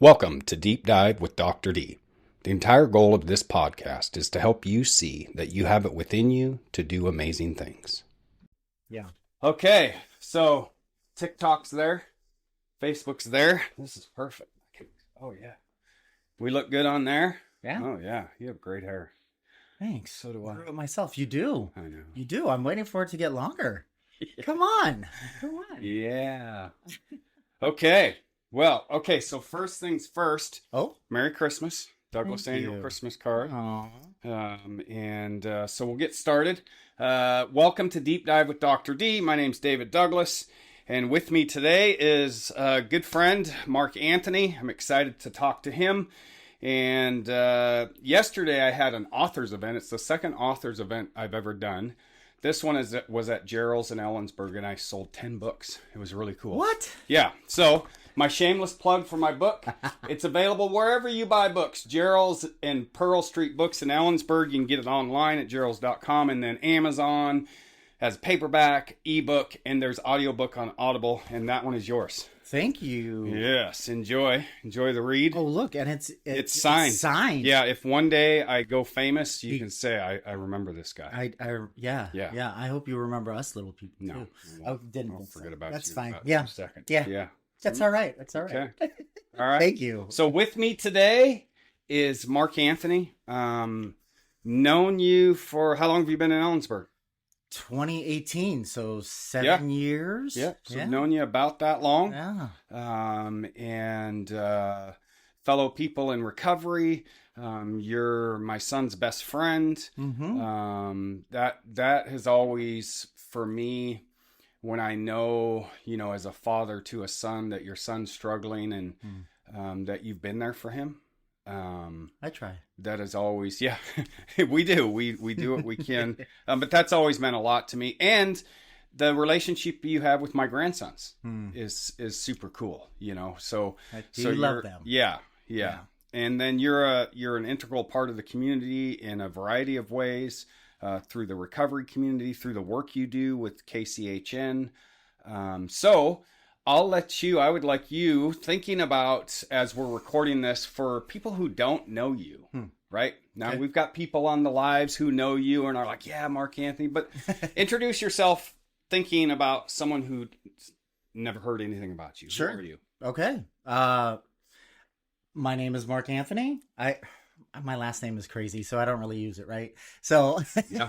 Welcome to Deep Dive with Dr. D. The entire goal of this podcast is to help you see that you have it within you to do amazing things. Yeah. Okay, so TikTok's there, Facebook's there. This is perfect. Oh, yeah. We look good on there? Yeah. Oh, yeah. You have great hair. Thanks. So do I. Grew it myself. You do. I know. You do. I'm waiting for it to get longer. Come on. Come on. Yeah. Okay. Well, okay, so first things first. Oh, Merry Christmas. Douglas Thank Annual you. Christmas card. Aw. So we'll get started. Welcome to Deep Dive with Dr. D. My name's David Douglas, and with me today is a good friend, MarkAnthony. I'm excited to talk to him. And yesterday I had an authors event. It's the second authors event I've ever done. This one was at Gerald's in Ellensburg, and I sold 10 books. It was really cool. What? Yeah, so my shameless plug for my book. It's available wherever you buy books. Gerald's and Pearl Street Books in Ellensburg. You can get it online at geralds.com, and then Amazon has paperback, ebook, and there's audiobook on Audible, and that one is yours. Thank you. Yes, enjoy the read. Oh, look, and It's signed. Signed. Yeah, if one day I go famous, you can say I remember this guy. Yeah. I hope you remember us little people too. No, I didn't I'll forget about That's you. fine. About Yeah. a second. Yeah. Yeah. That's all right. That's all right. Okay. All right. Thank you. So with me today is MarkAnthony. Known you for how long have you been in Ellensburg? 2018, so 7 years. Yeah. So known you about that long. Yeah. And fellow people in recovery. You're my son's best friend. Mm-hmm. That has always, for me, when I know, as a father to a son, that your son's struggling and that you've been there for him. I try. That is always, yeah, we do. We do what we can. But that's always meant a lot to me. And the relationship you have with my grandsons is super cool, So I do love them. Yeah. And then you're an integral part of the community in a variety of ways, through the recovery community, through the work you do with KCHN. So I would like you thinking about, as we're recording this, for people who don't know you, right? Now we've got people on the lives who know you and are like, yeah, MarkAnthony, but introduce yourself thinking about someone who never heard anything about you. Sure. Who are you? Okay. My name is MarkAnthony. My last name is crazy, so I don't really use it, right? So, Yeah.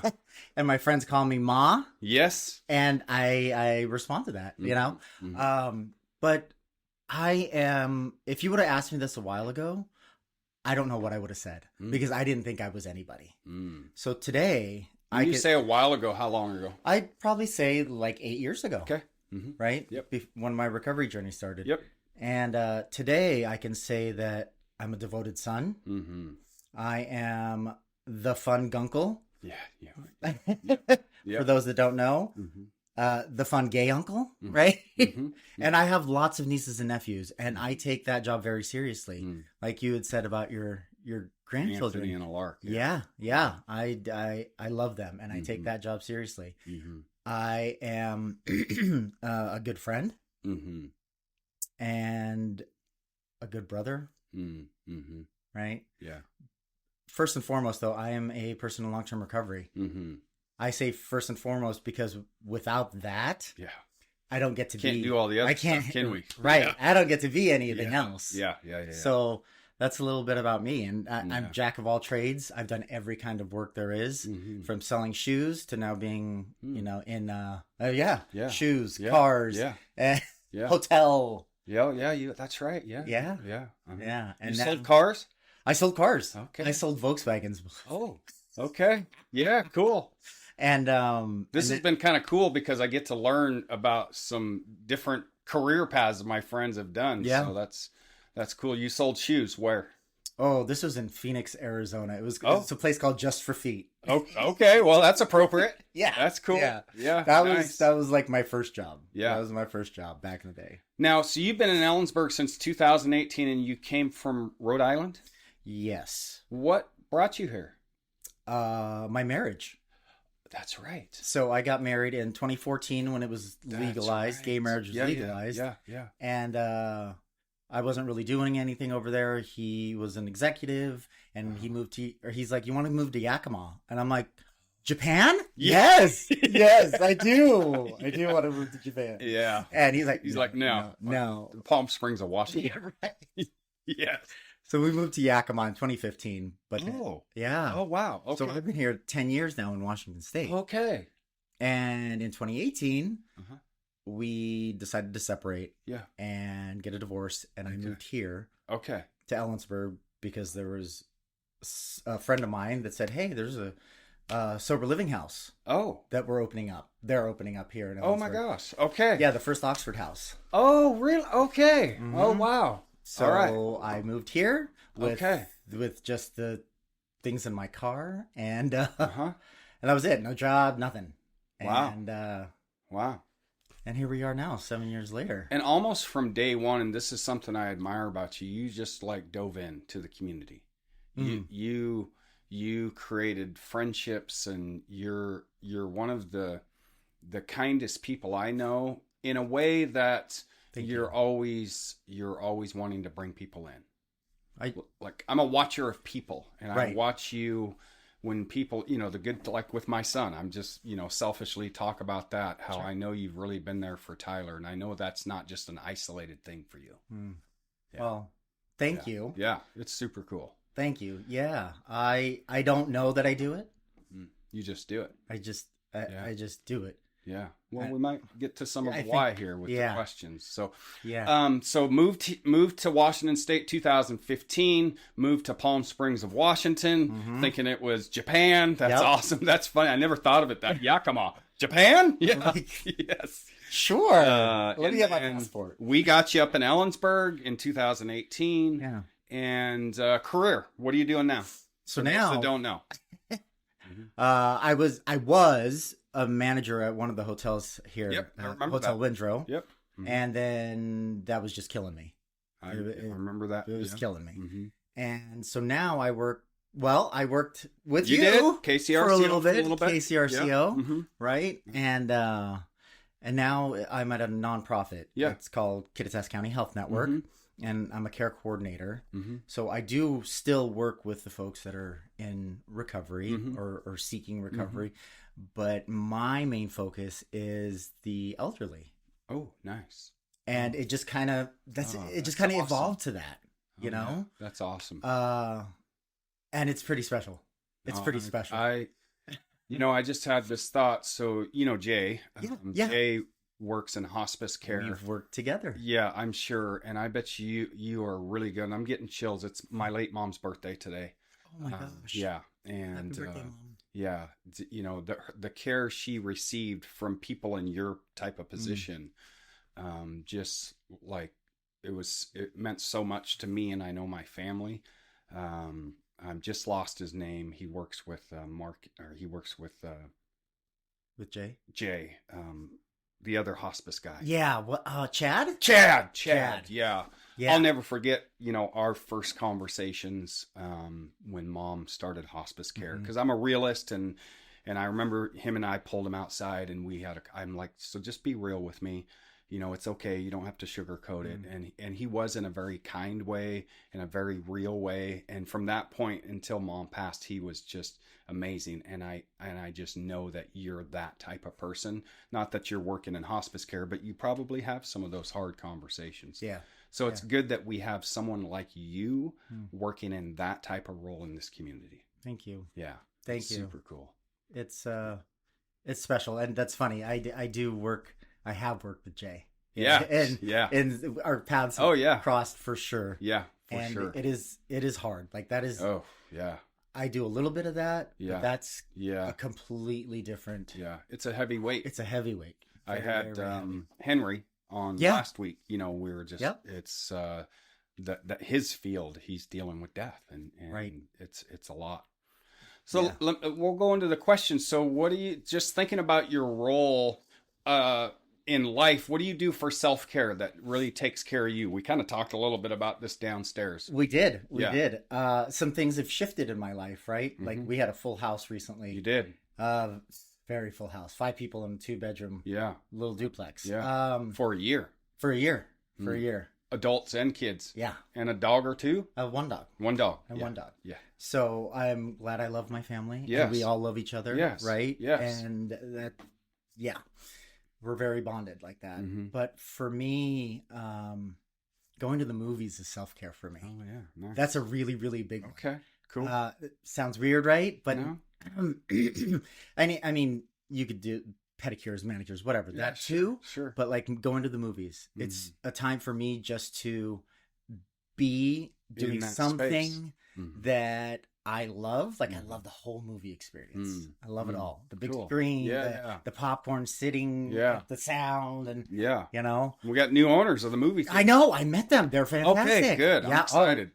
and my friends call me Ma, Yes. and I respond to that, Mm-hmm. But I am. If you would have asked me this a while ago, I don't know what I would have said because I didn't think I was anybody. So today, When you say a while ago, how long ago? I'd probably say like 8 years ago. Okay. Mm-hmm. Right? Yep. When my recovery journey started. Yep. And today I can say that I'm a devoted son. Mm-hmm. I am the fun gunkle. Yeah. For those that don't know, the fun gay uncle, right? Mm-hmm. And I have lots of nieces and nephews, and I take that job very seriously. Like you had said about your grandchildren. Anthony and Alark. Yeah. I love them, and I take that job seriously. I am a good friend and a good brother, right? Yeah. First and foremost, though, I am a person in long-term recovery. I say first and foremost because without that, I don't get to Can't do all the other stuff, can we? Right. Yeah. I don't get to be anything else. Yeah. So that's a little bit about me. And I'm jack of all trades. I've done every kind of work there is, from selling shoes to now being, in, shoes, cars, hotel. Yeah, that's right. Yeah. Yeah. And you sold cars? I sold cars. Okay. I sold Volkswagens. Oh, okay. Yeah, cool. And this has been kind of cool because I get to learn about some different career paths that my friends have done. Yeah. So that's cool. You sold shoes where? Oh, this was in Phoenix, Arizona. It's a place called Just for Feet. Oh, okay. Well, that's appropriate. Yeah. That's cool. Yeah. Nice. That was like my first job. Yeah. That was my first job back in the day. Now, so you've been in Ellensburg since 2018 and you came from Rhode Island? Yes. What brought you here? My marriage. That's right. So I got married in 2014 when it was legalized. Right. Gay marriage was legalized. Yeah. And I wasn't really doing anything over there. He was an executive, and he's like, you want to move to Yakima? And I'm like, Japan? Yes, yes, I do. I do want to move to Japan. Yeah. And he's like, no. Palm Springs of Washington. Yeah, right. Yes. So we moved to Yakima in 2015. But yeah. Oh, wow. Okay. So I've been here 10 years now in Washington State. Okay. And in 2018, we decided to separate and get a divorce. And I moved here to Ellensburg because there was a friend of mine that said, hey, there's a sober living house that we're opening up. They're opening up here in Ellensburg. Oh, my gosh. Okay. Yeah, the first Oxford house. Oh, really? Okay. Mm-hmm. Oh, wow. So I moved here with just the things in my car, and and that was it. No job, nothing. Wow. And wow. And here we are now, 7 years later. And almost from day one, and this is something I admire about you, you just like dove in to the community. You created friendships, and you're one of the kindest people I know, in a way that you're always wanting to bring people in. I'm a watcher of people, and I watch you when people, the good, like with my son, I'm just, selfishly talk about that, how I know you've really been there for Tyler, and I know that's not just an isolated thing for you. Yeah. Well, thank you. Yeah, it's super cool. Thank you. Yeah. I don't know that I do it. You just do it. I just do it. Yeah. Well, we might get to some of the why here with the questions. So, so moved to Washington State 2015, moved to Palm Springs of Washington, thinking it was Japan. That's awesome. That's funny. I never thought of it that Yakima. Japan? Yeah. Yes. Sure. Let me get my passport. We got you up in Ellensburg in 2018. Yeah. And career. What are you doing now? So now, I don't know. I was a manager at one of the hotels here. Yep, I remember Hotel that. Windrow. Yep. And then that was just killing me. I remember that. It was killing me. And so now I work. Well, I worked with you KCRCO, for a little bit. KCRCO, right? And now I'm at a nonprofit. Yeah, it's called Kittitas County Health Network. And I'm a care coordinator. So I do still work with the folks that are in recovery or seeking recovery. But my main focus is the elderly. Oh, nice. And it just kind of, evolved to that, you know? Yeah. That's awesome. And it's pretty special. It's pretty special. I just had this thought. So, Jay, Jay works in hospice care. We've worked together. Yeah, I'm sure. And I bet you are really good. And I'm getting chills. It's my late mom's birthday today. Oh my gosh. Yeah. And happy birthday, Mom. Yeah, the care she received from people in your type of position, just like it meant so much to me, and I know my family. I've just lost his name. He works with with Jay. Jay, the other hospice guy. Yeah. What? Chad. Yeah. I'll never forget, our first conversations when Mom started hospice care, because I'm a realist, and I remember him and I pulled him outside, and I'm like, so just be real with me. It's okay. You don't have to sugarcoat it. And he was in a very kind way, in a very real way. And from that point until Mom passed, he was just amazing. And I just know that you're that type of person. Not that you're working in hospice care, but you probably have some of those hard conversations. Yeah. So it's good that we have someone like you working in that type of role in this community. Thank you. Yeah. Thank you. Super cool. It's special. And that's funny. I have worked with Jay. Yeah. And our paths crossed for sure. Yeah, for sure. It is hard. Like that is. Oh, yeah. I do a little bit of that. Yeah. But that's a completely different. Yeah. It's a heavy weight. It's a heavy weight. I had Henry on last week. We were just, it's that his field, he's dealing with death, and it's a lot. So we'll go into the questions. So what do you, just thinking about your role in life, what do you do for self-care that really takes care of you? We kind of talked a little bit about this downstairs. We did. Some things have shifted in my life, right? Like we had a full house recently. You did. Very full house. 5 people in a 2-bedroom. Yeah. Little duplex. Yeah. For a year. adults and kids. Yeah. And a dog or two? One dog. One dog. And one dog. Yeah. So I'm glad I love my family. Yes. And we all love each other. Yes. Right? Yes. And that, yeah, we're very bonded like that. Mm-hmm. But for me, going to the movies is self-care for me. Oh, yeah. Nice. That's a really, really big one. Okay. Cool. It sounds weird, right? But No. I mean, you could do pedicures, manicures, whatever. Yeah, that too. Sure. But like going to the movies, it's a time for me just to be doing something that I love. Like I love the whole movie experience. I love it all. The big screen, the popcorn sitting, the sound, and you know. We got new owners of the movie theater. I know. I met them. They're fantastic. Okay, good. I'm excited.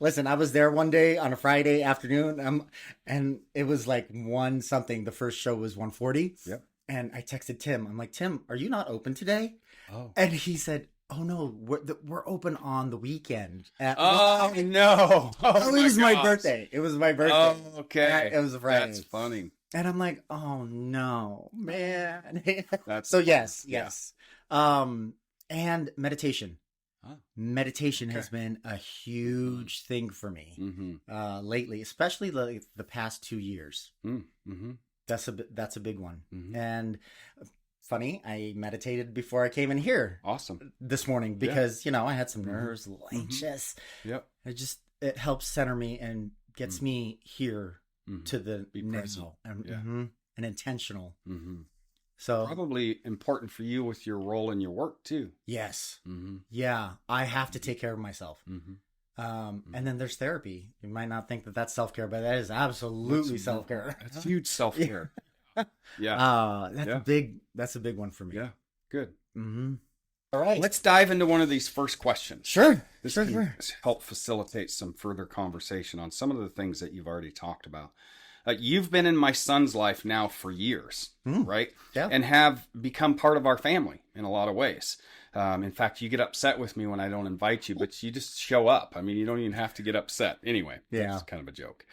Listen, I was there one day on a Friday afternoon, and it was like 1 something. The first show was 1:40. Yep. And I texted Tim. I'm like, Tim, are you not open today? Oh. And he said, oh no, we're open on the weekend. No! Oh, it was my birthday. It was my birthday. Oh, okay. It was a Friday. That's funny. And I'm like, oh no, man. That's so yes. And meditation. Oh. Meditation has been a huge thing for me lately, especially the past 2 years. Mm-hmm. That's a big one. Mm-hmm. And funny, I meditated before I came in here. Awesome. This morning because, I had some nerves, a little anxious. Yep. It helps center me and gets me here to the now and intentional. Mm-hmm. So probably important for you with your role in your work too. Yes. Mm-hmm. Yeah. I have to take care of myself. Mm-hmm. And then there's therapy. You might not think that that's self-care, but that is absolutely self-care. That's huge self-care. Yeah. That's a big one for me. Yeah. Good. Mm-hmm. All right. Let's dive into one of these first questions. Sure. This can help facilitate some further conversation on some of the things that you've already talked about. You've been in my son's life now for years, right? Yeah. And have become part of our family in a lot of ways. In fact, you get upset with me when I don't invite you, but you just show up. I mean, you don't even have to get upset. Anyway, that's kind of a joke.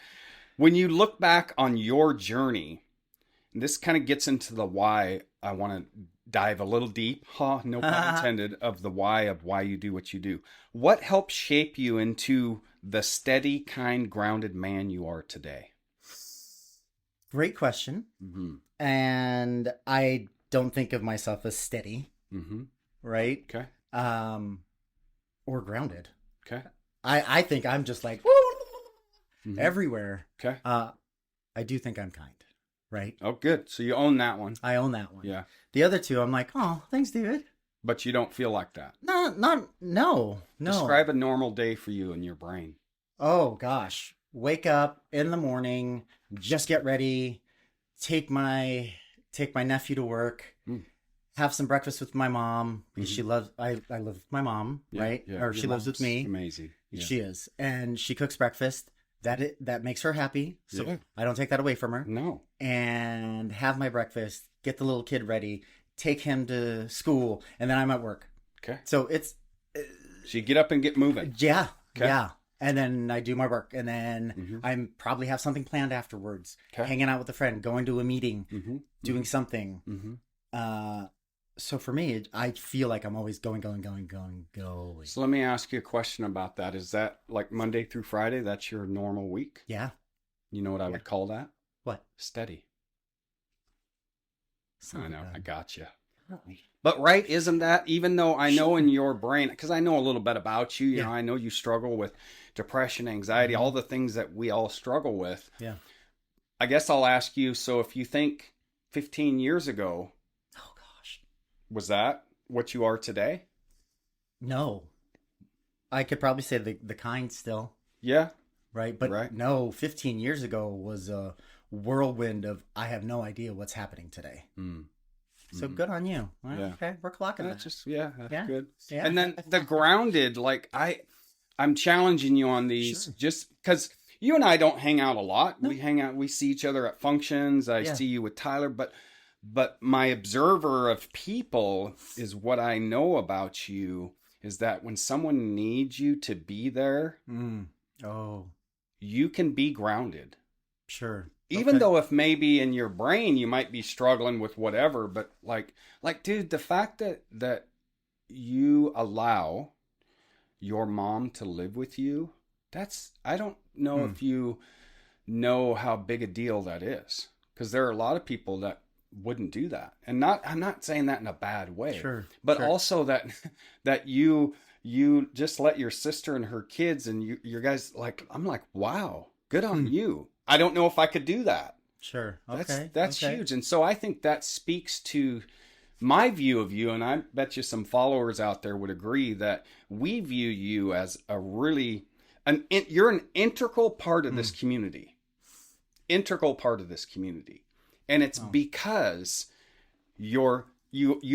When you look back on your journey, this kind of gets into the why. I want to dive a little deep, no pun intended, of the why of why you do what you do. What helped shape you into the steady, kind, grounded man you are today? Great question. Mm-hmm. And I don't think of myself as steady. Mm-hmm. Right? Okay. Or grounded. Okay. I think I'm just like everywhere. Okay. I do think I'm kind. Right? Oh, good. So you own that one. I own that one. Yeah. The other two, I'm like, oh, thanks, David. But you don't feel like that. No. Describe a normal day for you in your brain. Oh, gosh. Wake up in the morning, just get ready, take my nephew to work, have some breakfast with my mom because she loves. I live with my mom, right? Yeah. Or she lives with me. Amazing. Yeah. She is, and she cooks breakfast. That makes her happy. So I don't take that away from her. No. And have my breakfast, get the little kid ready, take him to school, and then I'm at work. Okay. So it's. So you get up and get moving. Yeah. Okay. Yeah. And then I do my work, and then I probably have something planned afterwards. Okay. Hanging out with a friend, going to a meeting, doing something. So for me, I feel like I'm always going. So let me ask you a question about that. Is that like Monday through Friday? That's your normal week? Yeah. You know what I would call that? What? Steady. I know. I got you. Oh. But right, isn't that, even though I know in your brain, because I know a little bit about you, you know, I know you struggle with depression, anxiety, all the things that we all struggle with. Yeah. I guess I'll ask you, so if you think 15 years ago, oh gosh, was that what you are today? No. I could probably say the kind still. Yeah. Right? But no, 15 years ago was a whirlwind of, I have no idea what's happening today. So good on you. Well, okay, we're clocking that. That's good. Yeah. And then the grounded, like I'm challenging you on these just because you and I don't hang out a lot. No. We hang out, we see each other at functions. I see you with Tyler, but my observer of people is what I know about you is that when someone needs you to be there, you can be grounded. Sure. Even though if maybe in your brain you might be struggling with whatever, but like dude, the fact that you allow your mom to live with you, I don't know if you know how big a deal that is, because there are a lot of people that wouldn't do that. And I'm not saying that in a bad way, but also that you just let your sister and her kids and your guys, like, I'm like, wow, good on you. I don't know if I could do that. Sure. Okay. That's huge. And so I think that speaks to my view of you, and I bet you some followers out there would agree that we view you as you're an integral part of this community. Integral part of this community. And it's because you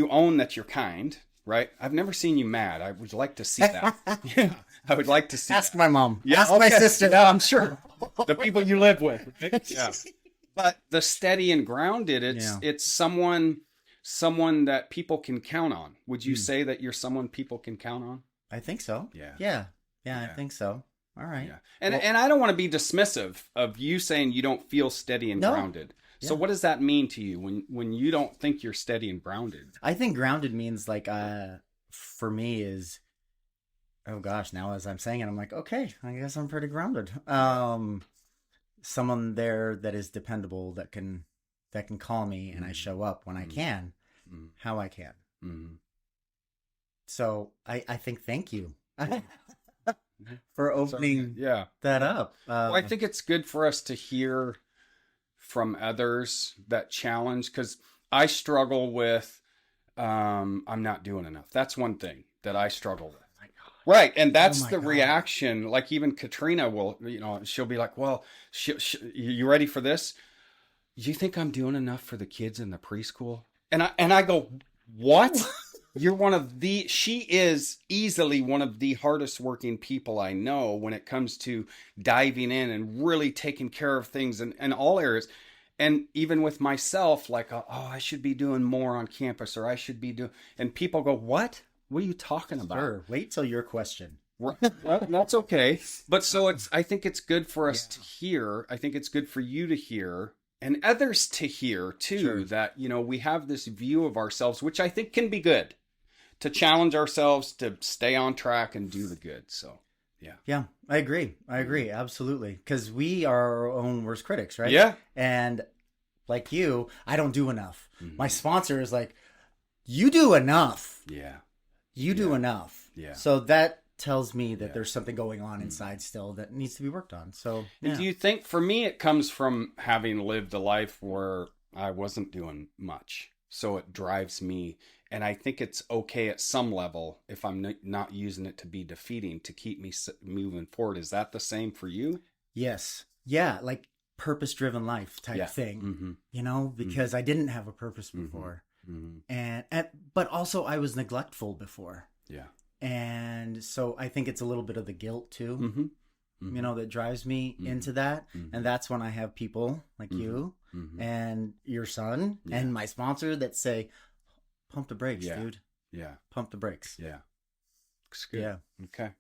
own that you're kind, right? I've never seen you mad. I would like to see that. Yeah, I would like to see Ask that. my mom. Yeah, Ask my sister. No, I'm sure. The people you live with. Right? Yeah. But the steady and grounded, it's someone that people can count on. Would you say that you're someone people can count on? I think so. Yeah. I think so. All right. Yeah. And I don't want to be dismissive of you saying you don't feel steady and grounded. So what does that mean to you when you don't think you're steady and grounded? I think grounded means, like, for me is, oh gosh, now as I'm saying it, I'm like, okay, I guess I'm pretty grounded. Someone there that is dependable, that can call me and I show up when I can, how I can. So I think thank you for opening that up. Well, I think it's good for us to hear from others that challenge, because I struggle with I'm not doing enough. That's one thing that I struggle with. Right. And that's the reaction. Like, even Katrina will, she'll be like, well, you ready for this? You think I'm doing enough for the kids in the preschool? And I go, what? She is easily one of the hardest working people I know when it comes to diving in and really taking care of things in all areas. And even with myself, like, I should be doing more on campus, or I should be doing, and people go, what? What are you talking about? Sure. Wait till your question. Well, that's okay. But so I think it's good for us to hear. I think it's good for you to hear, and others to hear too, that, we have this view of ourselves, which I think can be good, to challenge ourselves to stay on track and do the good. So, yeah, I agree. Absolutely. Because we are our own worst critics, right? Yeah. And like you, I don't do enough. My sponsor is like, you do enough. Yeah. You do enough. Yeah. So that tells me that there's something going on inside still that needs to be worked on. So, do you think, for me, it comes from having lived a life where I wasn't doing much. So it drives me. And I think it's okay at some level, if I'm not using it to be defeating, to keep me moving forward. Is that the same for you? Yes. Yeah. Like purpose-driven life type thing, because I didn't have a purpose before. And but also I was neglectful before. Yeah. And so I think it's a little bit of the guilt too, that drives me into that. And that's when I have people like you and your son and my sponsor that say, pump the brakes, dude. Yeah. Pump the brakes. Yeah. Looks good. Yeah. Okay.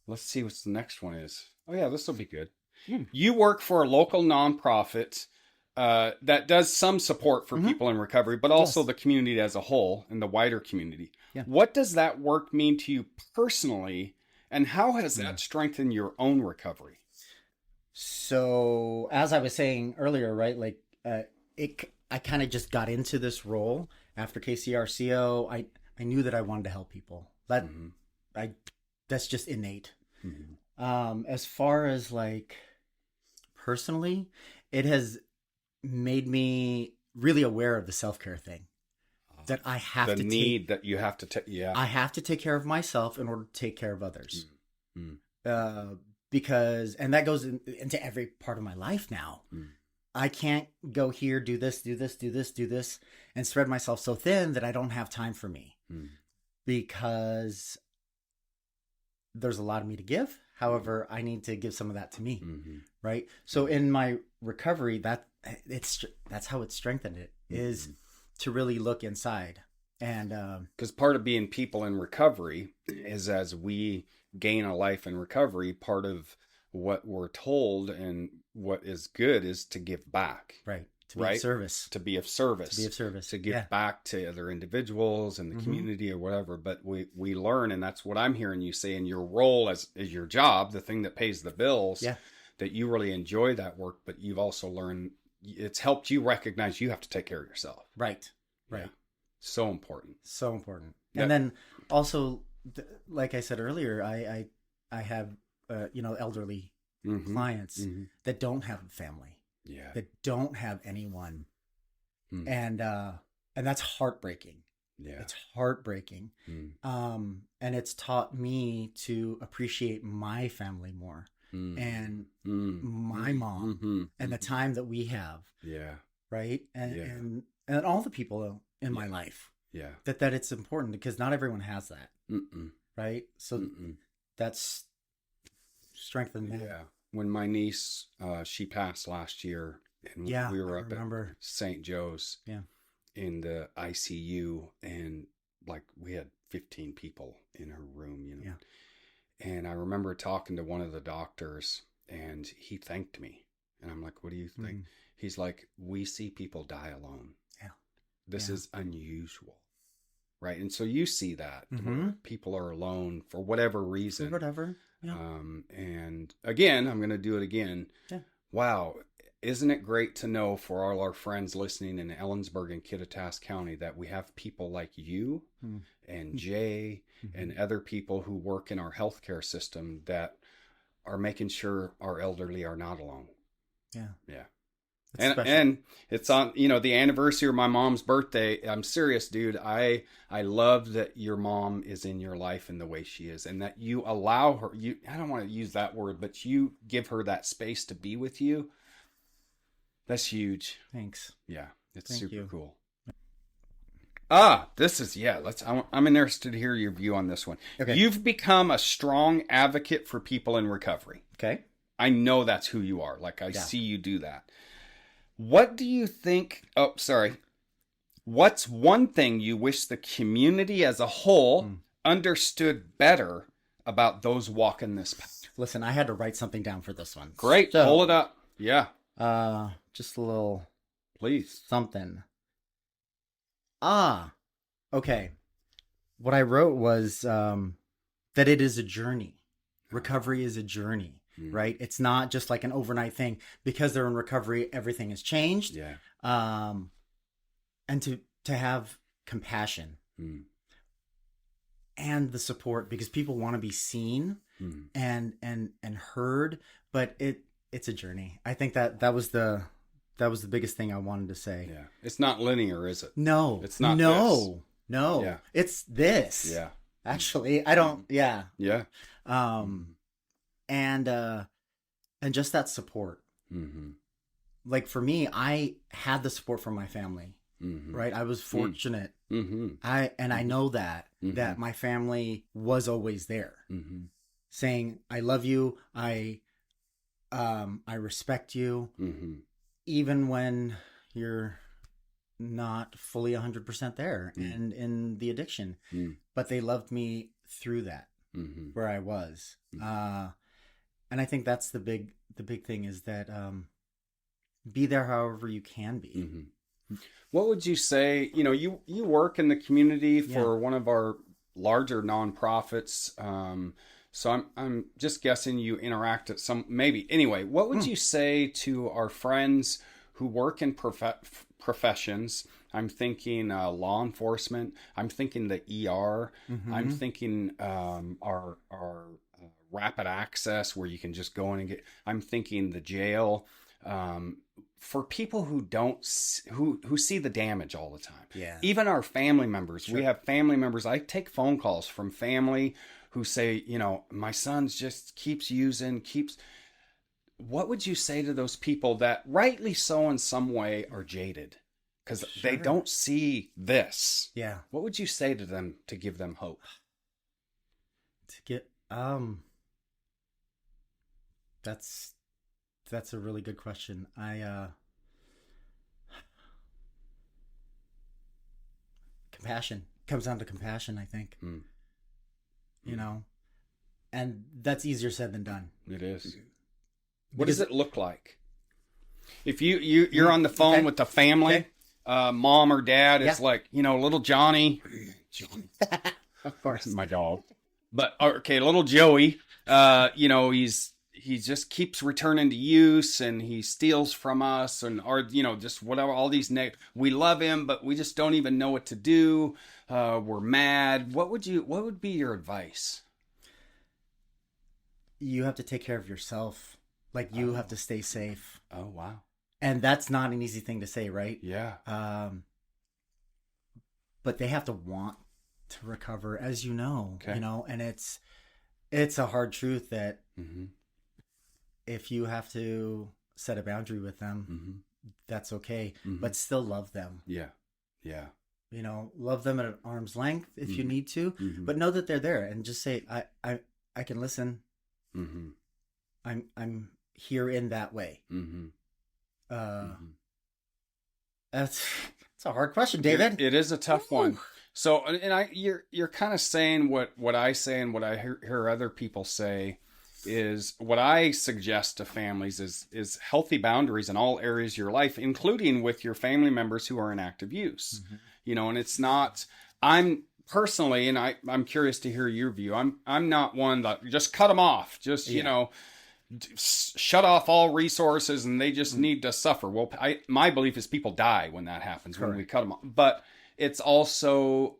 Let's see what the next one is. Oh yeah, this will be good. You work for a local nonprofit that does some support for people in recovery, but also the community as a whole and the wider community. Yeah. What does that work mean to you personally, and how has that strengthened your own recovery? So, as I was saying earlier, right, like I kind of just got into this role after KCRCO. I knew that I wanted to help people. That's just innate. As far as like personally, it has made me really aware of the self-care thing, that I have to take, that you have to take. Yeah. I have to take care of myself in order to take care of others. Because, and that goes into every part of my life now. I can't go here, do this, and spread myself so thin that I don't have time for me, because there's a lot of me to give. However, I need to give some of that to me. Right. So in my recovery, that's how it's strengthened it, is to really look inside. And because part of being people in recovery is, as we gain a life in recovery, part of what we're told and what is good is to give back. Right. To be of service. To be of service. To be of service. To give back to other individuals and the community or whatever. But we learn, and that's what I'm hearing you say in your role as your job, the thing that pays the bills, that you really enjoy that work, but you've also learned, it's helped you recognize you have to take care of yourself. Right. Right. Yeah. So important. So important. And then also, like I said earlier, I have, elderly clients that don't have a family. Yeah. That don't have anyone. And that's heartbreaking. Yeah. It's heartbreaking. And it's taught me to appreciate my family more and my mom and the time that we have. Yeah. Right. And all the people in my life. Yeah. That it's important because not everyone has that. Right. So that's strengthened that. Yeah. When my niece, she passed last year, and we were up at St. Joe's in the ICU, and like we had 15 people in her room, And I remember talking to one of the doctors, and he thanked me. And I'm like, what do you think? He's like, we see people die alone. Yeah. This is unusual. Right. And so you see that where people are alone for whatever reason. For whatever. Yeah. And again, I'm going to do it again. Yeah. Wow. Isn't it great to know for all our friends listening in Ellensburg and Kittitas County that we have people like you and Jay and other people who work in our healthcare system that are making sure our elderly are not alone. Yeah. Yeah. And it's on, the anniversary of my mom's birthday. I'm serious, dude. I love that your mom is in your life in the way she is, and that you allow her, I don't want to use that word, but you give her that space to be with you. That's huge. Thanks. Yeah. It's super cool. This is, I'm interested to hear your view on this one. Okay. You've become a strong advocate for people in recovery. Okay. I know that's who you are. Like I see you do that. What do you think? What's one thing you wish the community as a whole understood better about those walking this path? Listen, I had to write something down for this one. Great. So, pull it up. Yeah. Just a little. Please. Something. Okay. What I wrote was that it is a journey. Recovery is a journey. Right? It's not just like an overnight thing. Because they're in recovery, everything has changed. Yeah. And to have compassion and the support, because people want to be seen and heard, but it's a journey. I think that was the biggest thing I wanted to say. Yeah. It's not linear, is it? No. It's not. No. Yeah. It's this. Yeah. Actually, I don't. Yeah. Yeah. And just that support. Like for me, I had the support from my family. Right. I was fortunate. I know that my family was always there, saying, "I love you. I respect you," even when you're not fully 100% there and in the addiction. But they loved me through that, where I was. And I think that's the big thing is that be there however you can be. What would you say, you work in the community for one of our larger nonprofits. So I'm just guessing you interact at some, maybe. Anyway, what would you say to our friends who work in professions? I'm thinking law enforcement. I'm thinking the ER. I'm thinking our rapid access where you can just go in and get. I'm thinking the jail. For people who who see the damage all the time. Yeah. Even our family members. Sure. We have family members. I take phone calls from family who say, my son just keeps using. What would you say to those people that rightly so in some way are jaded? Because they don't see this. Yeah. What would you say to them to give them hope? That's a really good question. Compassion comes down to compassion, I think. And that's easier said than done. It is. What does it look like? If you're on the phone with the family, mom or dad, it's like, little Johnny, of course, my dog, but okay, little Joey, he just keeps returning to use and he steals from us or just whatever, all these we love him, but we just don't even know what to do. We're mad. What would be your advice? You have to take care of yourself. Like you have to stay safe. Oh, wow. And that's not an easy thing to say, right? Yeah. But they have to want to recover, as you know, and it's a hard truth that if you have to set a boundary with them, that's okay, but still love them. Yeah. Yeah. Love them at arm's length if you need to, but know that they're there and just say, I can listen. I'm here in that way. It's a hard question, David. It is a tough one. So, and you're kind of saying what I say and what I hear other people say is what I suggest to families is healthy boundaries in all areas of your life, including with your family members who are in active use. And it's not, I'm personally, and I'm curious to hear your view. I'm not one that just cut them off, just, shut off all resources and they just need to suffer. Well, my belief is people die when that happens, when we cut them off. But it's also,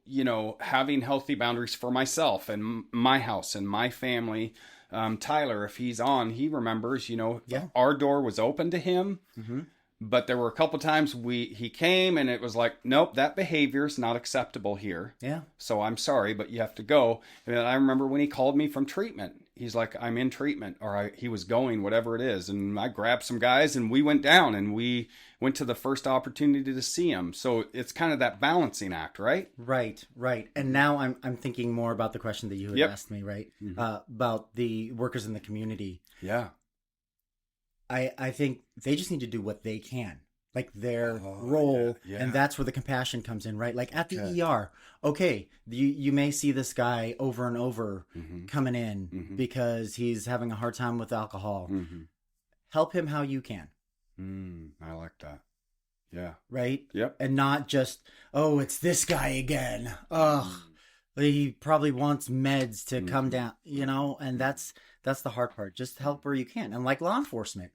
having healthy boundaries for myself and my house and my family. Tyler, if he's on, he remembers, our door was open to him, but there were a couple times he came and it was like, nope, that behavior is not acceptable here. Yeah. So I'm sorry, but you have to go. And I remember when he called me from treatment, he's like, I'm in treatment, or he was going, whatever it is. And I grabbed some guys and we went down and we went to the first opportunity to see him. So it's kind of that balancing act, right? Right. And now I'm thinking more about the question that you had asked me, right? About the workers in the community. Yeah. I think they just need to do what they can, like their role. Yeah. And that's where the compassion comes in, right? Like at the ER, okay, you may see this guy over and over coming in because he's having a hard time with alcohol. Help him how you can. I like that. Yeah. Right? Yep. And not just, oh, it's this guy again. Ugh. He probably wants meds to come down, and that's the hard part. Just help where you can. And like law enforcement.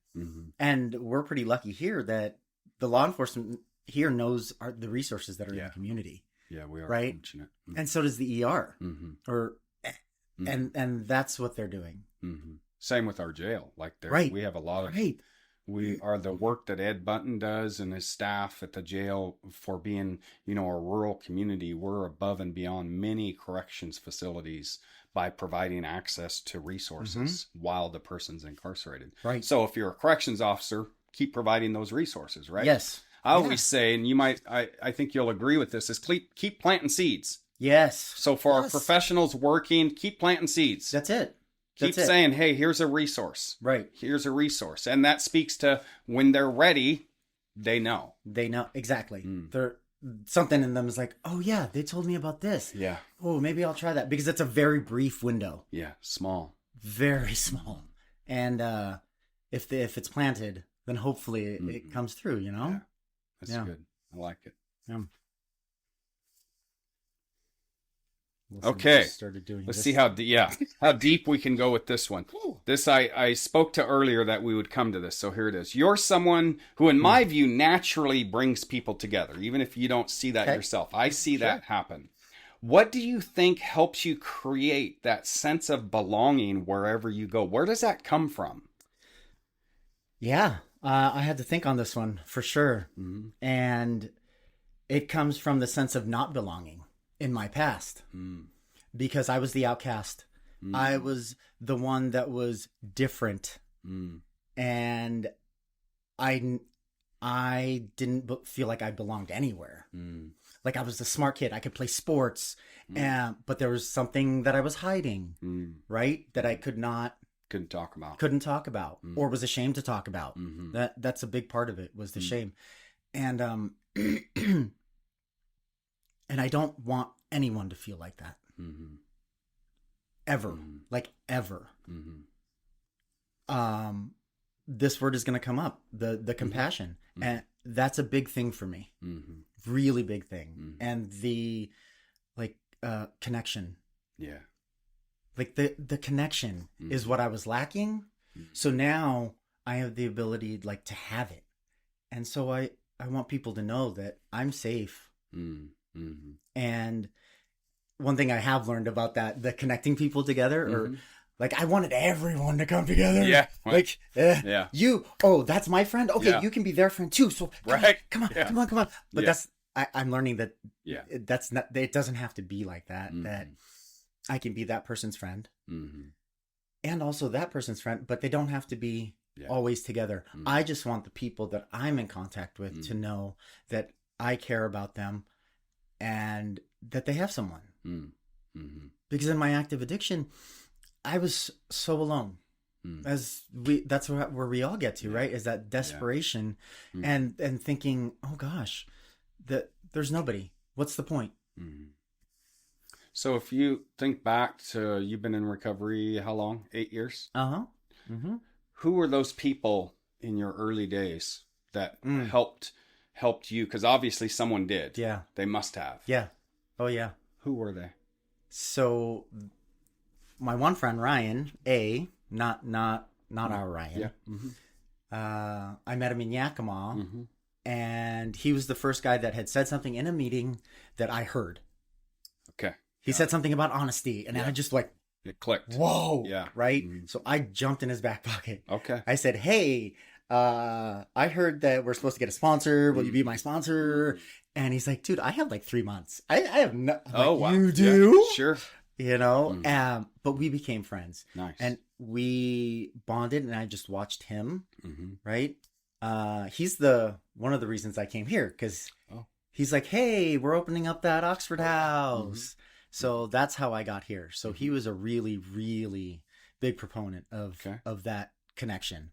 And we're pretty lucky here that the law enforcement here knows the resources that are in the community. Yeah, we are right? fortunate. And so does the ER. And that's what they're doing. Same with our jail. Like we have a lot of we are the work that Ed Bunton does and his staff at the jail for being, a rural community. We're above and beyond many corrections facilities by providing access to resources while the person's incarcerated. Right. So if you're a corrections officer, keep providing those resources, right? Yes. I always say, and you might, I think you'll agree with this, is keep planting seeds. Yes. So for our professionals working, keep planting seeds. That's it. Keep saying, hey, here's a resource. Right. Here's a resource. And that speaks to when they're ready, they know. They know. Exactly. Something in them is like, oh, yeah, they told me about this. Yeah. Oh, maybe I'll try that. Because it's a very brief window. Yeah. Small. Very small. And if it's planted, then hopefully it comes through, Yeah. That's good. I like it. Yeah. Okay, let's see how deep we can go with this one. This I spoke to earlier that we would come to this, so here it is. You're someone who, in my view, naturally brings people together, even if you don't see that yourself. I see that happen. What do you think helps you create that sense of belonging wherever you go? Where does that come from? Yeah, I had to think on this one for sure. And it comes from the sense of not belonging in my past, because I was the outcast. I was the one that was different, and I didn't feel like I belonged anywhere. Like I was the smart kid. I could play sports, but there was something that I was hiding, right? That I couldn't talk about, or was ashamed to talk about. That's a big part of it, was the shame. And and I don't want anyone to feel like that. Ever. Like ever. this word is going to come up, the compassion. Mm-hmm. And that's a big thing for me. Mm-hmm. Really big thing. Mm-hmm. And the connection. Yeah. Like the connection is what I was lacking. Mm-hmm. So now I have the ability to have it. And so I want people to know that I'm safe. Mm-hmm. And one thing I have learned about that, the connecting people together, or I wanted everyone to come together. Yeah. Yeah. That's my friend. Okay. You can be their friend too. So come on. But I'm learning that that's not, it doesn't have to be like that, that I can be that person's friend and also that person's friend, but they don't have to be always together. I just want the people that I'm in contact with to know that I care about them and that they have someone. Because in my active addiction, I was so alone. That's where we all get to, right? Is that desperation and thinking, oh gosh, that there's nobody. What's the point? So if you think back to, you've been in recovery how long? 8 years? Who were those people in your early days that helped you? Because obviously someone did. Yeah. They must have. Yeah. Oh yeah. Who were they? So my one friend Ryan, not our Ryan. Yeah. I met him in Yakima, and he was the first guy that had said something in a meeting that I heard. Okay. He said something about honesty, and I just it clicked. Whoa. Yeah. Right. So I jumped in his back pocket. Okay. I said, "Hey, I heard that we're supposed to get a sponsor. Will you be my sponsor?" And he's like, "Dude, I have 3 months. I have no." Wow. You do? Yeah, sure. You know. But we became friends. Nice. And we bonded, and I just watched him. Right. He's one of the reasons I came here, because he's like, "Hey, we're opening up that Oxford house." So that's how I got here. So he was a really, really big proponent of that connection.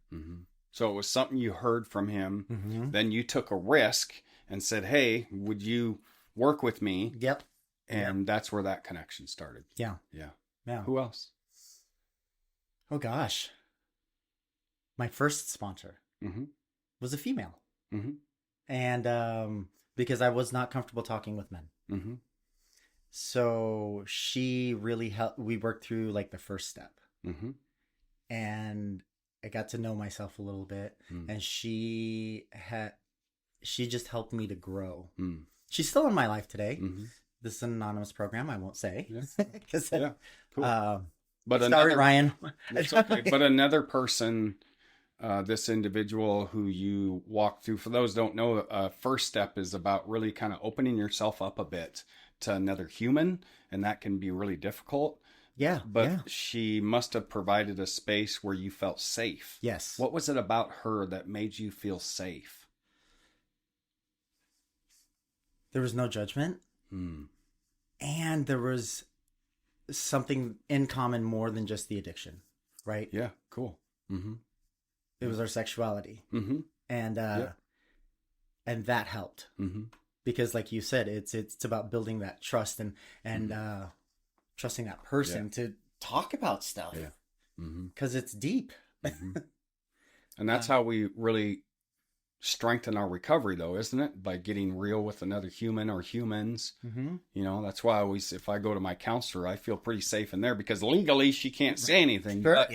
So it was something you heard from him. Then you took a risk and said, "Hey, would you work with me?" Yep. And that's where that connection started. Yeah. Who else? Oh gosh. My first sponsor was a female. And because I was not comfortable talking with men. So she really helped. We worked through the first step. And I got to know myself a little bit. And she just helped me to grow. She's still in my life today. This is an anonymous program. I won't say. Cool. But sorry, Ryan. It's okay. But another person, this individual who you walked through, for those who don't know, first step is about really kind of opening yourself up a bit to another human. And that can be really difficult. Yeah. But she must have provided a space where you felt safe. Yes. What was it about her that made you feel safe? There was no judgment. And there was something in common more than just the addiction, right? Yeah, cool. It was our sexuality. And that helped. Because like you said, it's about building that trust and trusting that person to talk about stuff. Because it's deep. And that's how we really strengthen our recovery, though, isn't it? By getting real with another human or humans. That's why I always, if I go to my counselor, I feel pretty safe in there, because legally she can't say anything. But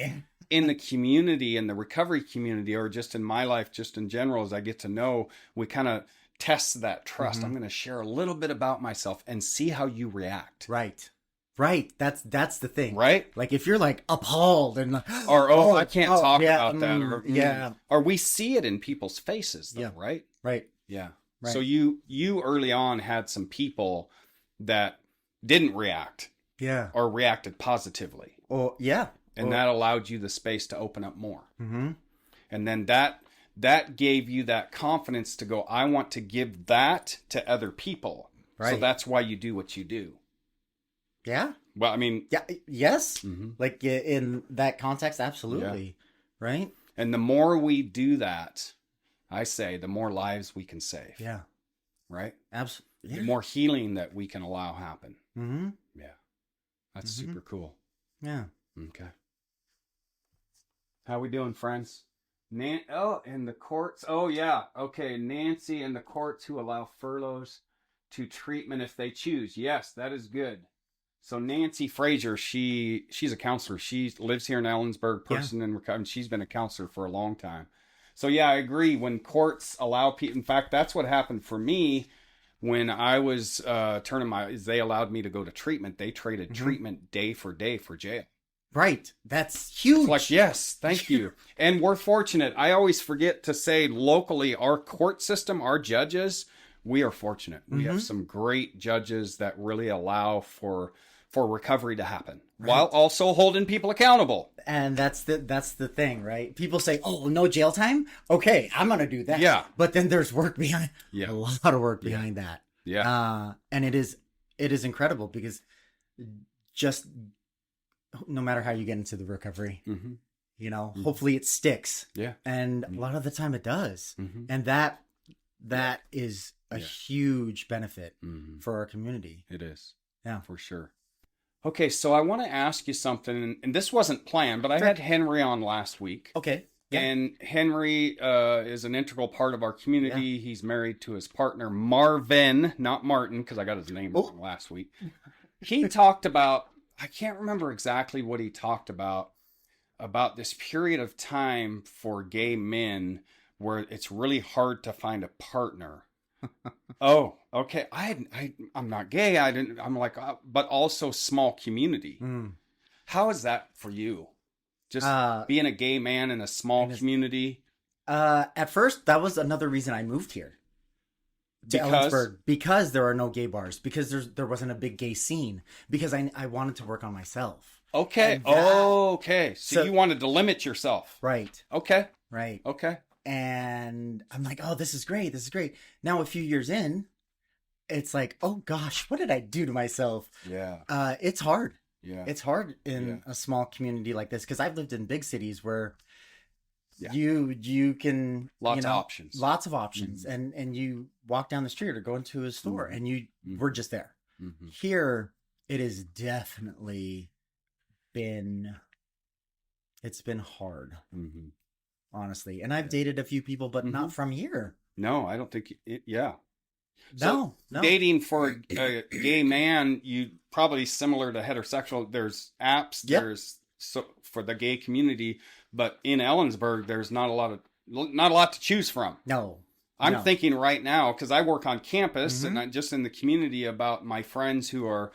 in the community, in the recovery community, or just in my life, just in general, as I get to know, we kind of test that trust. I'm going to share a little bit about myself and see how you react. Right. That's the thing. Right? If you're appalled and or I can't talk about that, or or we see it in people's faces though, right? Right. Yeah. Right. So you early on had some people that didn't react. Yeah. Or reacted positively. Oh, yeah. And that allowed you the space to open up more. And then that gave you that confidence to go, I want to give that to other people. Right. So that's why you do what you do. Yeah. Well, I mean. Yeah. Yes. In that context, absolutely. Yeah. Right. And the more we do that, I say, the more lives we can save. Yeah. Right? Absolutely. The more healing that we can allow happen. Yeah. That's super cool. Yeah. Okay. How we doing, friends? And the courts. Oh, yeah. Okay. Nancy and the courts who allow furloughs to treatment if they choose. Yes, that is good. So Nancy Frazier, she's a counselor. She lives here in Ellensburg, person in recovery. She's been a counselor for a long time. So yeah, I agree. When courts allow people, in fact, that's what happened for me when I was they allowed me to go to treatment. They traded treatment day for jail. Right. That's huge. It's like, yes, thank you. And we're fortunate. I always forget to say locally, our court system, our judges, we are fortunate. We have some great judges that really allow for recovery to happen while also holding people accountable. And that's the thing, right? People say, "Oh, no jail time? Okay, I'm going to do that." Yeah. But then there's work behind a lot of work behind that. Yeah. And it is incredible because just no matter how you get into the recovery, hopefully it sticks. Yeah. And a lot of the time it does. And that is a huge benefit for our community. It is. Yeah. For sure. Okay, so I want to ask you something, and this wasn't planned, but I had Henry on last week. Okay. Yeah. And Henry is an integral part of our community. Yeah. He's married to his partner, Marvin, not Martin, because I got his name wrong last week. He talked about, I can't remember exactly what he talked about this period of time for gay men where it's really hard to find a partner. Oh, okay. I'm not gay. I'm like, but also small community. How is that for you? Just being a gay man in a small community? At first, that was another reason I moved here to Ellensburg, because there are no gay bars, because there wasn't a big gay scene, because I wanted to work on myself. Okay. Okay. So you wanted to limit yourself. Right. Okay. Right. Okay. And I'm like, oh, this is great. This is great. Now, a few years in, it's like, oh gosh, what did I do to myself? Yeah. It's hard. Yeah. It's hard in a small community like this, because I've lived in big cities where you can lots of options, and you walk down the street or go into a store and we're just there. Here, it has definitely been hard. Honestly. And I've dated a few people, but not from here. No, I don't think No. Dating for a gay man, you probably similar to heterosexual. There's apps, there's for the gay community, but in Ellensburg, there's not a lot to choose from. No. I'm thinking right now, because I work on campus and I'm just in the community, about my friends who are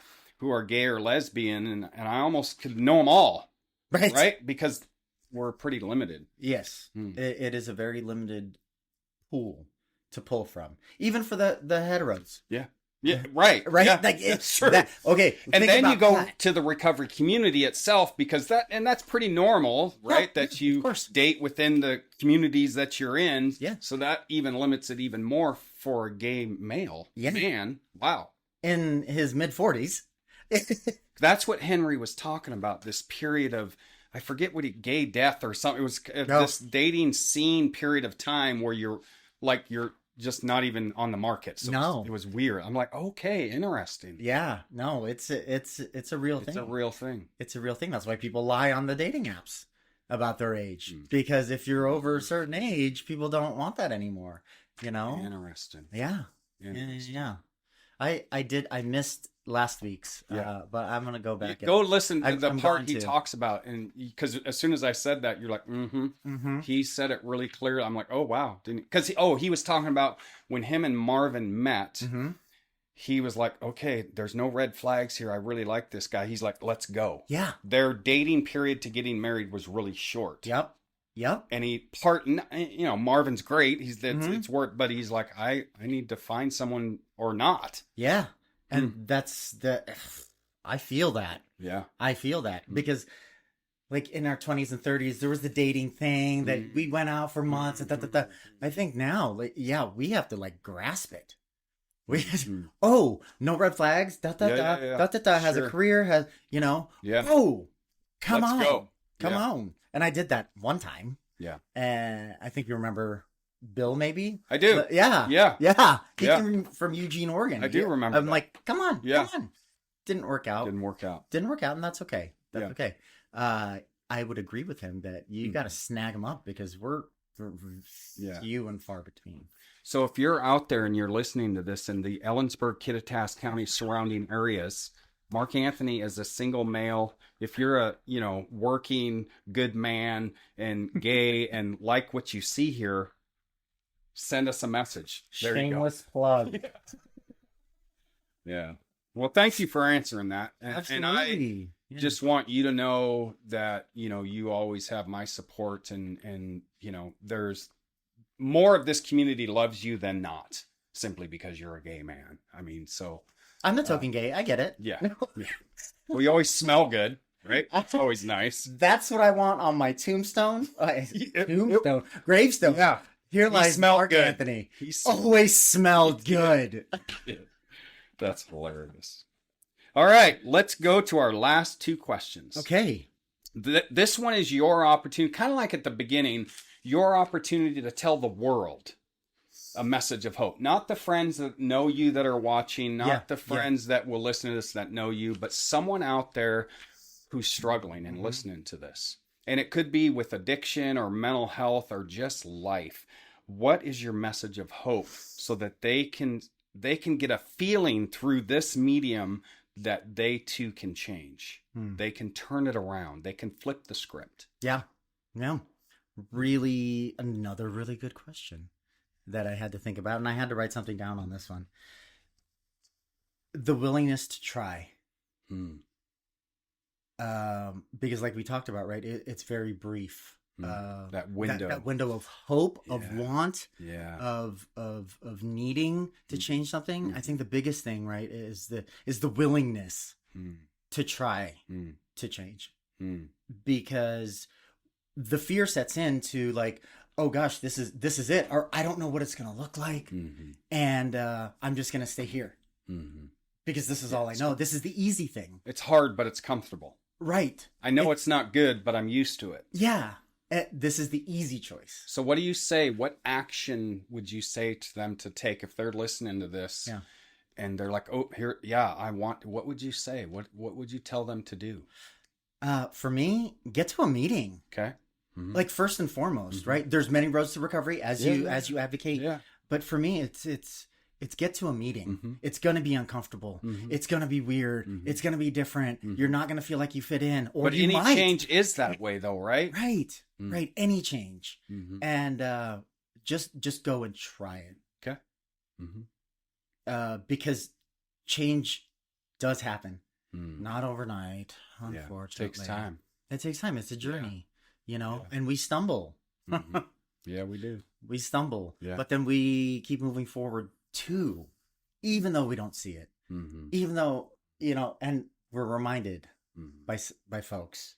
gay or lesbian, and I almost could know them all. Right? Because we're pretty limited. Yes. It is a very limited pool to pull from, even for the heteros. Yeah. Right. Yeah, like it's true. Okay. And then you go to the recovery community itself, because that's pretty normal, right? That you date within the communities that you're in. Yeah. So that even limits it even more for a gay male man. Wow. In his mid 40s. That's what Henry was talking about. This period of, I forget what gay death or something. It was this dating scene period of time where you're just not even on the market. So it was weird. I'm like, okay, interesting. Yeah, no, it's a real thing. It's a real thing. It's a real thing. That's why people lie on the dating apps about their age, because if you're over a certain age, people don't want that anymore. Interesting. Yeah. Yeah. I missed last week's, but I'm gonna go back. Go listen to the part he talks about, and because as soon as I said that, you're like, he said it really clearly. I'm like, oh wow, didn't because he was talking about when him and Marvin met. He was like, okay, there's no red flags here. I really like this guy. He's like, let's go. Yeah. Their dating period to getting married was really short. Yep. And Marvin's great. It's work, but he's like, I need to find someone or not. Yeah. And I feel that. Yeah. I feel that because like in our 20s and 30s, there was the dating thing that we went out for months and I think now, we have to grasp it. No red flags. Has a career, Oh, come Let's on. Go. Come on. And I did that one time. Yeah. And I think you remember Bill, maybe? I do. Yeah. He came from Eugene, Oregon. I do remember. I'm like, come on. Didn't work out. Didn't work out, and that's okay. Okay. I would agree with him that you got to snag him up because we're few and far between. So if you're out there and you're listening to this in the Ellensburg, Kittitas County surrounding areas, MarkAnthony is a single male. If you're a, working good man and gay and like what you see here, send us a message. There Shameless plug. Yeah. Well, thank you for answering that. Absolutely. And I just want you to know that, you always have my support and there's more of this community loves you than not, simply because you're a gay man. I mean, so I'm the token gay. I get it. Yeah. We always smell good, right? It's always nice. That's what I want on my tombstone. Gravestone. Yeah. Here lies MarkAnthony. He always smelled good. That's hilarious. All right, let's go to our last two questions. Okay. This one is your opportunity, kind of like at the beginning, your opportunity to tell the world a message of hope. Not the friends that know you that are watching, not the friends that will listen to this that know you, but someone out there who's struggling and listening to this. And it could be with addiction or mental health or just life. What is your message of hope so that they can get a feeling through this medium that they too can change? They can turn it around. They can flip the script. Yeah. Really, another really good question that I had to think about, and I had to write something down on this one. The willingness to try. Because like we talked about, right, it's very brief. That window. That window of hope, of want, of needing to change something. I think the biggest thing, right, is the willingness to try to change. Because the fear sets in to like, oh gosh, this is it, or I don't know what it's gonna look like, and I'm just gonna stay here because this is all I know. This is the easy thing. It's hard, but it's comfortable. Right. I know it's not good, but I'm used to it. Yeah. This is the easy choice. So what do you say? What action would you say to them to take if they're listening to this? Yeah. And they're like, oh, here, I want. What would you say? What would you tell them to do? For me, get to a meeting. Okay. Like first and foremost, right? There's many roads to recovery as you advocate. Yeah. But for me, it's get to a meeting. It's going to be uncomfortable. It's going to be weird. It's going to be different. You're not going to feel like you fit in. Or but you any might. change is that way, though, right? Right. Right. Any change. And just go and try it. Okay. Because change does happen. Not overnight, unfortunately. It takes time. It takes time. It's a journey, and we stumble. Yeah, we do. We stumble. Yeah. But then we keep moving forward too, even though we don't see it. Even though, and we're reminded by folks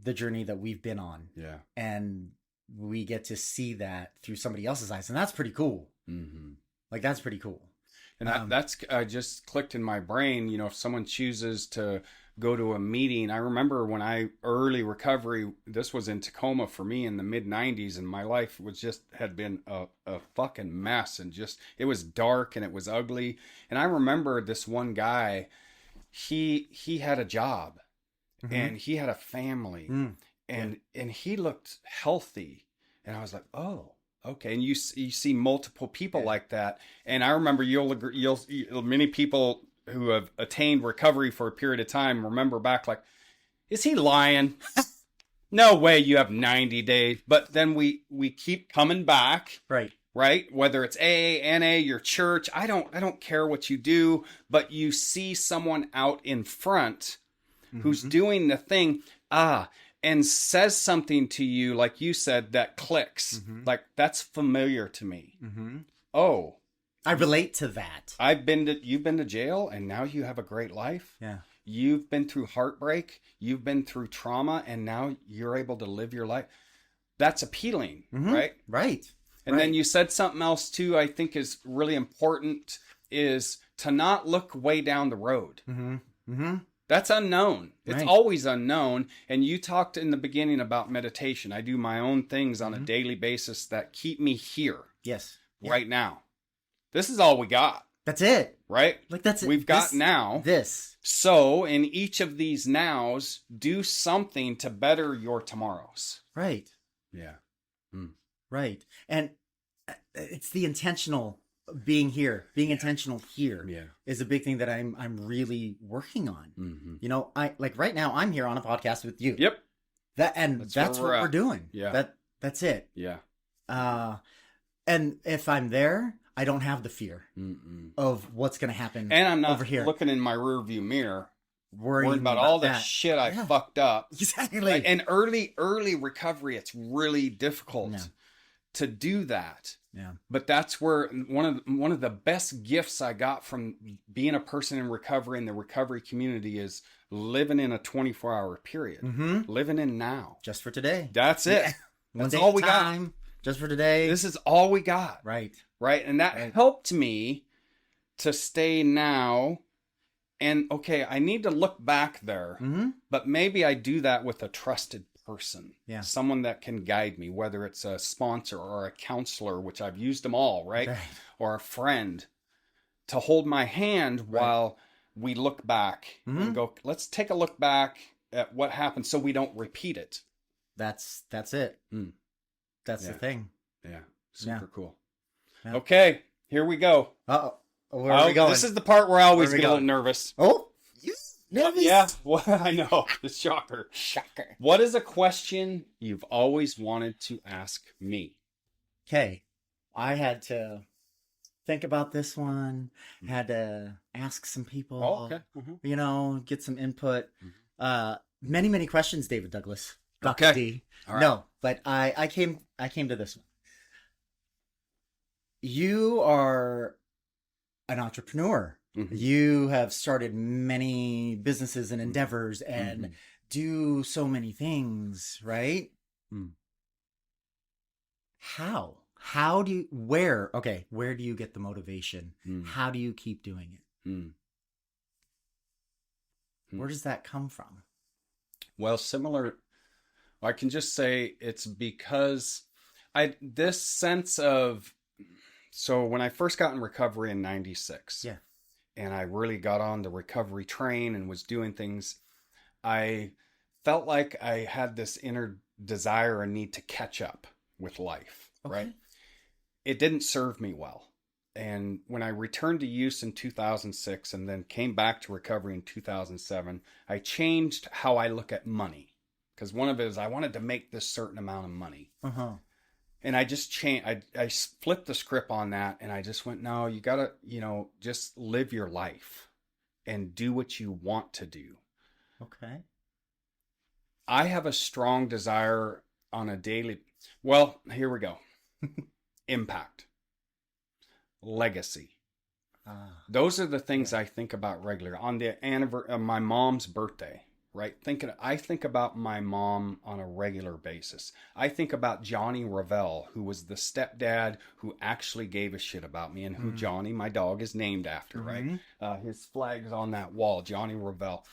the journey that we've been on. Yeah. And we get to see that through somebody else's eyes. And that's pretty cool. Like, that's pretty cool. And that's just clicked in my brain. If someone chooses to go to a meeting, I remember when early recovery, this was in Tacoma for me in the mid 90s, and my life had been a fucking mess, and it was dark and it was ugly. And I remember this one guy, he had a job and he had a family and he looked healthy. And I was like, oh, okay. And you see multiple people like that. And I remember many people who have attained recovery for a period of time remember back like, is he lying? No way you have 90 days. But then we keep coming back. Right? Whether it's AA, NA, your church, I don't care what you do, but you see someone out in front who's doing the thing, and says something to you, like you said, that clicks. Like, that's familiar to me. Oh, I relate to that. You've been to jail, and now you have a great life. Yeah. You've been through heartbreak. You've been through trauma, and now you're able to live your life. That's appealing, right? Right. And then you said something else too, I think is really important, is to not look way down the road. That's unknown. It's always unknown. And you talked in the beginning about meditation. I do my own things on a daily basis that keep me here. Yes. Right now. This is all we got. That's it. Right? Like, that's it. We've got now. This. So in each of these nows, do something to better your tomorrows. Right. Yeah. Right. And it's the intentional being here, being intentional here is a big thing that I'm really working on. Mm-hmm. You know, I like right now I'm here on a podcast with you. Yep. That's what we're doing. Yeah. That's it. Yeah. And if I'm there, I don't have the fear of what's going to happen. And I'm not over here looking in my rearview mirror worrying about all the shit I fucked up. Exactly. Like, and early recovery, it's really difficult to do that. Yeah. But that's where one of the best gifts I got from being a person in recovery in the recovery community is living in a 24-hour period. Living in now. Just for today. That's it. That's all we got. Just for today. This is all we got. Right. And that helped me to stay now. And okay, I need to look back there, but maybe I do that with a trusted person. Yeah. Someone that can guide me, whether it's a sponsor or a counselor, which I've used them all, right? Or a friend to hold my hand while we look back and go, let's take a look back at what happened so we don't repeat it. That's it. That's the thing. Yeah. Super cool. Yeah. Okay, here we go. Uh-oh. Where are we going? This is the part where I always get a little nervous. Oh, you nervous? Yeah, well, I know. The shocker. Shocker. What is a question you've always wanted to ask me? Okay, I had to think about this one. Had to ask some people. Oh, okay. You know, get some input. Many, many questions, David Douglas. Okay. D. Right. No, but I came to this one. You are an entrepreneur. You have started many businesses and endeavors and do so many things, right? How do you, where do you get the motivation? How do you keep doing it? Where does that come from? Well, I can just say it's because this sense of, so when I first got in recovery in 96, and I really got on the recovery train and was doing things, I felt like I had this inner desire and need to catch up with life, right? It didn't serve me well. And when I returned to use in 2006 and then came back to recovery in 2007, I changed how I look at money. Because one of it is I wanted to make this certain amount of money. And I just changed. I flipped the script on that, and I just went, no, you gotta, just live your life and do what you want to do. Okay. I have a strong desire on a daily. Well, here we go. Impact, legacy. Those are the things I think about regularly. On the anniversary of my mom's birthday. Right? I think about my mom on a regular basis. I think about Johnny Ravel, who was the stepdad who actually gave a shit about me and who Johnny, my dog, is named after, right? His flag's on that wall, Johnny Ravel.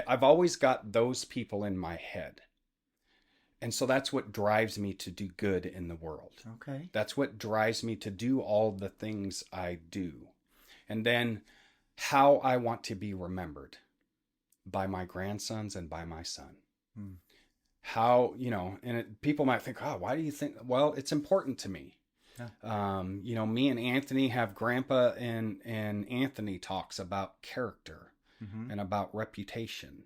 I've always got those people in my head. And so that's what drives me to do good in the world. Okay. That's what drives me to do all the things I do. And then how I want to be remembered. By my grandsons and by my son. How, people might think, why do you think? Well, it's important to me. Me and Anthony have Grandpa and Anthony talks about character and about reputation.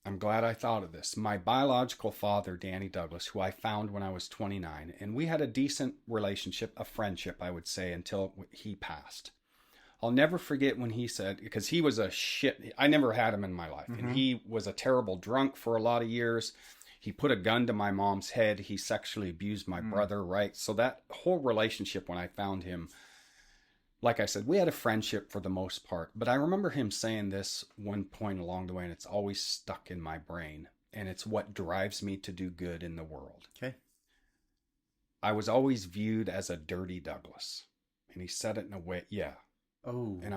I'm glad I thought of this. My biological father, Danny Douglas, who I found when I was 29, and we had a decent relationship, a friendship, I would say, until he passed. I'll never forget when he said, because he was I never had him in my life. And he was a terrible drunk for a lot of years. He put a gun to my mom's head. He sexually abused my brother, right? So that whole relationship, when I found him, like I said, we had a friendship for the most part. But I remember him saying this one point along the way, and it's always stuck in my brain. And it's what drives me to do good in the world. Okay. I was always viewed as a dirty Douglas. And he said it in a way, Oh. And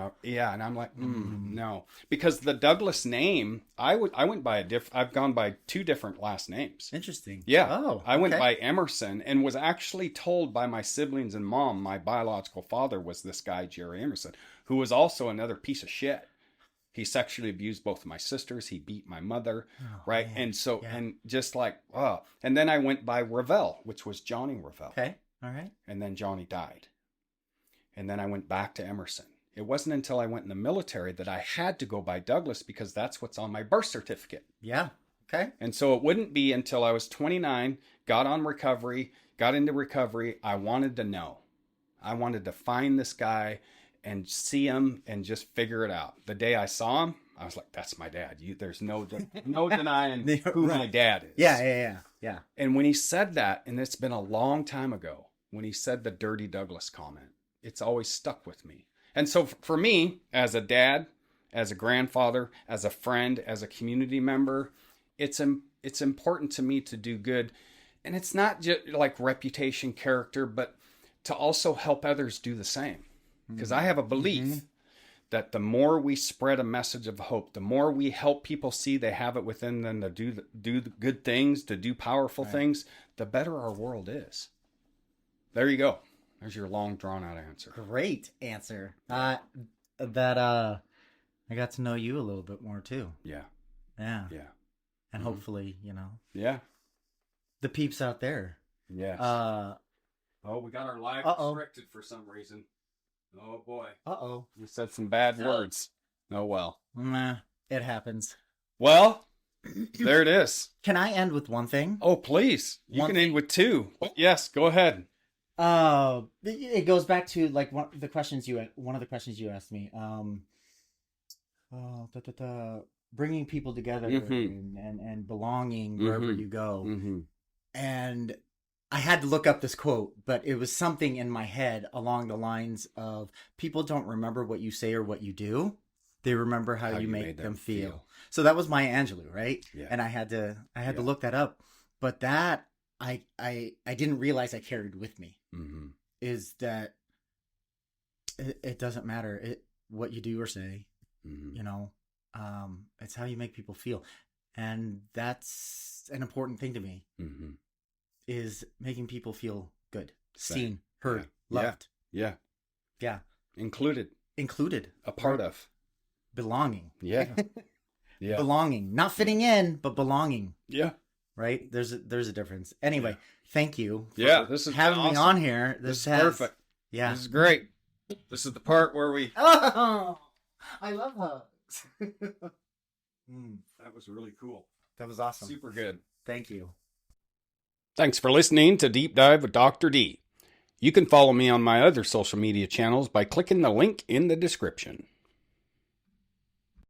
I'm like, no, because the Douglas name, I went by I've gone by two different last names. Interesting. Yeah. Oh, I went by Emerson and was actually told by my siblings and mom, my biological father was this guy, Jerry Emerson, who was also another piece of shit. He sexually abused both of my sisters. He beat my mother, Oh, right? man. And so, Yeah. and just like, oh. And then I went by Ravel, which was Johnny Ravel. Okay. All right. And then Johnny died. And then I went back to Emerson. It wasn't until I went in the military that I had to go by Douglas because that's what's on my birth certificate. Yeah. Okay. And so it wouldn't be until I was 29, got into recovery. I wanted to know. I wanted to find this guy and see him and just figure it out. The day I saw him, I was like, that's my dad. There's no denying who my dad is. Yeah. And when he said that, and it's been a long time ago, when he said the Dirty Douglas comment, it's always stuck with me. And so for me, as a dad, as a grandfather, as a friend, as a community member, it's important to me to do good. And it's not just like reputation, character, but to also help others do the same. Because I have a belief that the more we spread a message of hope, the more we help people see they have it within them to do the good things, to do powerful things, the better our world is. There you go. There's your long, drawn-out answer. Great answer. I got to know you a little bit more too. Yeah. Yeah. Yeah. And hopefully, Yeah. the peeps out there. Yes. We got our live restricted for some reason. Oh boy. We said some bad words. Oh well. Nah, it happens. Well, there it is. Can I end with one thing? Oh, please. You can end with two. Yes, go ahead. It goes back to like one of the questions you asked me. Bringing people together and belonging wherever you go. Mm-hmm. And I had to look up this quote, but it was something in my head along the lines of people don't remember what you say or what you do. They remember how you make them feel. So that was Maya Angelou, right? Yeah. And I had to look that up. But that I didn't realize I carried with me is that it doesn't matter what you do or say, it's how you make people feel. And that's an important thing to me. Is making people feel good, seen, heard, loved. Yeah. Included. A part of. Belonging. Yeah. Yeah. Belonging. Not fitting in, but belonging. Yeah. Right? There's a difference. Anyway, thank you for this is having awesome. me on here. This is perfect. Yeah. This is great. This is the part where we... Oh, I love hugs. That was really cool. That was awesome. Super good. Thank you. Thanks for listening to Deep Dive with Dr. D. You can follow me on my other social media channels by clicking the link in the description.